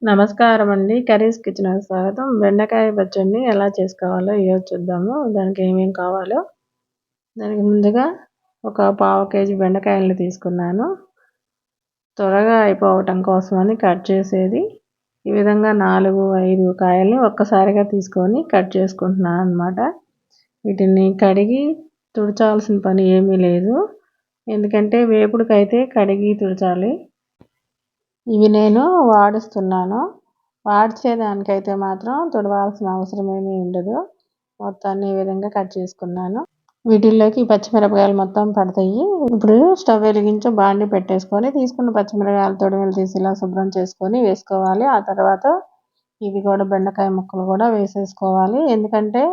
నమస్కారం అండి. కర్రీస్ కిచెన్‌కి స్వాగతం. బెండకాయ పచ్చడిని ఎలా చేసుకోవాలో ఈరోజు చూద్దాము. దానికి ఏమేమి కావాలో. దానికి ముందుగా ఒక పావు కేజీ బెండకాయలను తీసుకున్నాను. త్వరగా అయిపోవటం కోసమని కట్ చేసేది. ఈ విధంగా 4, 5 కాయల్ని ఒక్కసారిగా తీసుకొని కట్ చేసుకుంటున్నాను అన్నమాట. వీటిని కడిగి తుడచాల్సిన పని ఏమీ లేదు. ఎందుకంటే వేపుడుకైతే కడిగి తుడచాలి. ఇవి నేను వాడుస్తున్నాను. వాడ్చేదానికైతే మాత్రం తుడవాల్సిన అవసరం ఏమీ ఉండదు. మొత్తాన్ని ఈ విధంగా కట్ చేసుకున్నాను. వీటిల్లోకి పచ్చిమిరపకాయలు మొత్తం పడతాయి. ఇప్పుడు స్టవ్ వెలిగించి బాండి పెట్టేసుకొని తీసుకున్న పచ్చిమిరపకాయలు తొడిమెలు తీసి ఇలా శుభ్రం చేసుకొని వేసుకోవాలి. ఆ తర్వాత ఇవి కూడా బెండకాయ ముక్కలు కూడా వేసేసుకోవాలి. ఎందుకంటే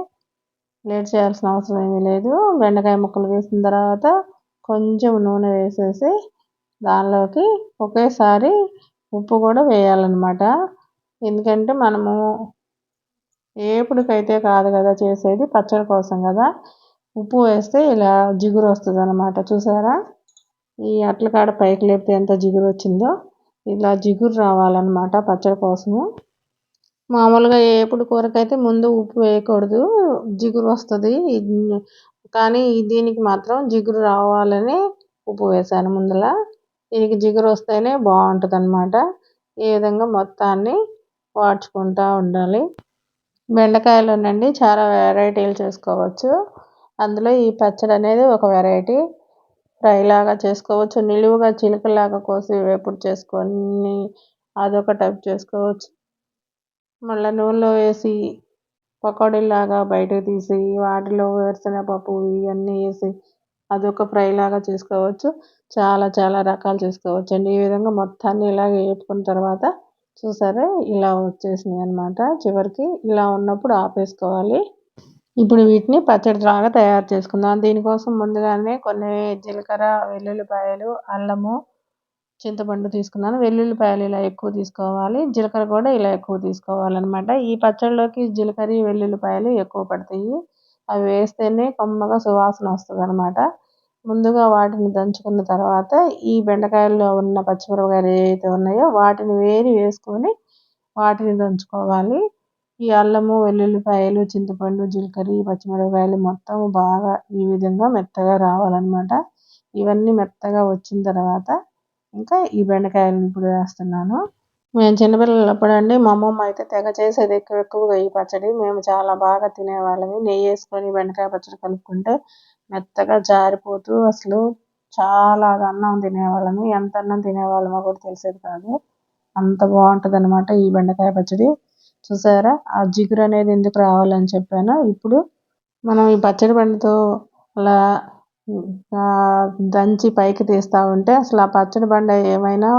లేట్ చేయాల్సిన అవసరం ఏమీ లేదు. బెండకాయ ముక్కలు వేసిన తర్వాత కొంచెం నూనె వేసేసి దానిలోకి ఒకేసారి ఉప్పు కూడా వేయాలన్నమాట. ఎందుకంటే మనము ఏపుడుకైతే కాదు కదా చేసేది, పచ్చడి కోసం కదా. ఉప్పు వేస్తే ఇలా జిగురు వస్తుంది అన్నమాట. చూసారా, ఈ అట్ల కాడ పైకి లేపితే ఎంత జిగురు వచ్చిందో ఇలా జిగురు రావాలన్నమాట పచ్చడి కోసము. మామూలుగా ఏపుడు కూరకైతే ముందు ఉప్పు వేయకూడదు, జిగురు వస్తుంది. కానీ దీనికి మాత్రం జిగురు రావాలని ఉప్పు వేసాను ముందల. దీనికి జిగురు వస్తేనే బాగుంటుంది అన్నమాట. ఈ విధంగా మొత్తాన్ని వాడ్చుకుంటూ ఉండాలి. బెండకాయలోనండి చాలా వెరైటీలు చేసుకోవచ్చు. అందులో ఈ పచ్చడి అనేది ఒక వెరైటీ. ఫ్రై లాగా చేసుకోవచ్చు, నిలువుగా చిలుకలాగా కోసి వేపుడు చేసుకొని అదొక టైప్ చేసుకోవచ్చు. మళ్ళీ నూనెలో వేసి పకోడీలాగా బయటకు తీసి వాటిలో వేరుశనగపప్పు ఇవన్నీ వేసి అదొక ఫ్రై లాగా చేసుకోవచ్చు. చాలా చాలా రకాలు చేసుకోవచ్చు అండి. ఈ విధంగా మొత్తాన్ని ఇలాగ వేపుకున్న తర్వాత చూసారా ఇలా వచ్చేసినాయి అన్నమాట. చివరికి ఇలా ఉన్నప్పుడు ఆపేసుకోవాలి. ఇప్పుడు వీటిని పచ్చడి లాగా తయారు చేసుకుందాం. దీనికోసం ముందుగానే కొన్ని జీలకర్ర, వెల్లుల్లిపాయలు, అల్లము, చింతపండు తీసుకున్నాను. వెల్లుల్లిపాయలు ఇలా ఎక్కువ తీసుకోవాలి, జీలకర్ర కూడా ఇలా ఎక్కువ తీసుకోవాలన్నమాట. ఈ పచ్చడిలోకి జీలకర్ర, వెల్లుల్లిపాయలు ఎక్కువ పడతాయి. అవి వేస్తేనే కమ్మగా సువాసన వస్తుంది అన్నమాట. ముందుగా వాటిని దంచుకున్న తర్వాత ఈ బెండకాయల్లో ఉన్న పచ్చిమిరపకాయలు ఏవైతే ఉన్నాయో వాటిని వేసుకొని వాటిని దంచుకోవాలి. ఈ అల్లము, వెల్లుల్లిపాయలు, చింతపండు, జీలకర్ర, పచ్చిమిరపకాయలు మొత్తం బాగా ఈ విధంగా మెత్తగా రావాలన్నమాట. ఇవన్నీ మెత్తగా వచ్చిన తర్వాత ఇంకా ఈ బెండకాయలను ఇప్పుడు వేస్తున్నాను. మేము చిన్నపిల్లలప్పుడు అండి మా అమ్మమ్మ అయితే తెగ చేసేది ఎక్కువగా ఈ పచ్చడి. మేము చాలా బాగా తినేవాళ్ళము. నెయ్యి వేసుకొని బెండకాయ పచ్చడి కలుపుకుంటే మెత్తగా జారిపోతూ అసలు చాలా అన్నం తినేవాళ్ళము. ఎంత అన్నం తినేవాళ్ళమో కూడా తెలిసేది కాదు. అంత బాగుంటుంది అన్నమాట ఈ బెండకాయ పచ్చడి. చూసారా ఆ జిగురు అనేది ఎందుకు రావాలని చెప్పాను. ఇప్పుడు మనం ఈ పచ్చడి బండితో అలా దంచి పైకి తీస్తూ ఉంటే అసలు ఆ పచ్చడి బండ ఏమైనా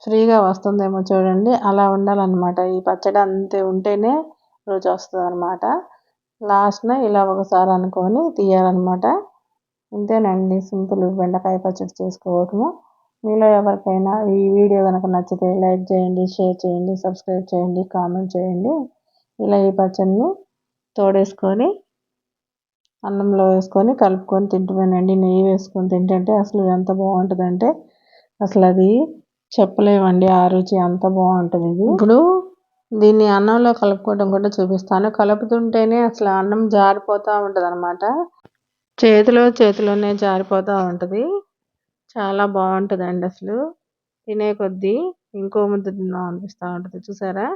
ఫ్రీగా వస్తుందేమో చూడండి. అలా ఉండాలన్నమాట. ఈ పచ్చడి అంతే ఉంటేనే రుచి వస్తుంది అన్నమాట. లాస్ట్న ఇలా ఒకసారి అనుకొని తీయాలన్నమాట. ఇంతేనండి, సింపుల్ బెండకాయ పచ్చడి చేసుకోవటము. మీలో ఎవరికైనా ఈ వీడియో కనుక నచ్చితే లైక్ చేయండి, షేర్ చేయండి, సబ్స్క్రైబ్ చేయండి, కామెంట్ చేయండి. ఇలా ఈ పచ్చడిని తోడేసుకొని అన్నంలో వేసుకొని కలుపుకొని తింటున్నానండి. నెయ్యి వేసుకొని తింటుంటే అసలు ఎంత బాగుంటుందంటే అసలు అది చెప్పలేమండి. ఆ రుచి అంత బాగుంటుంది. ఇప్పుడు దీన్ని అన్నంలో కలుపుకోవడం కూడా చూపిస్తాను. కలుపుతుంటేనే అసలు అన్నం జారిపోతూ ఉంటుంది అన్నమాట. చేతిలోనే జారిపోతూ ఉంటుంది. చాలా బాగుంటుందండి. అసలు తినే కొద్దీ ఇంకో ముద్ద తిందాం అనిపిస్తూ ఉంటుంది. చూసారా.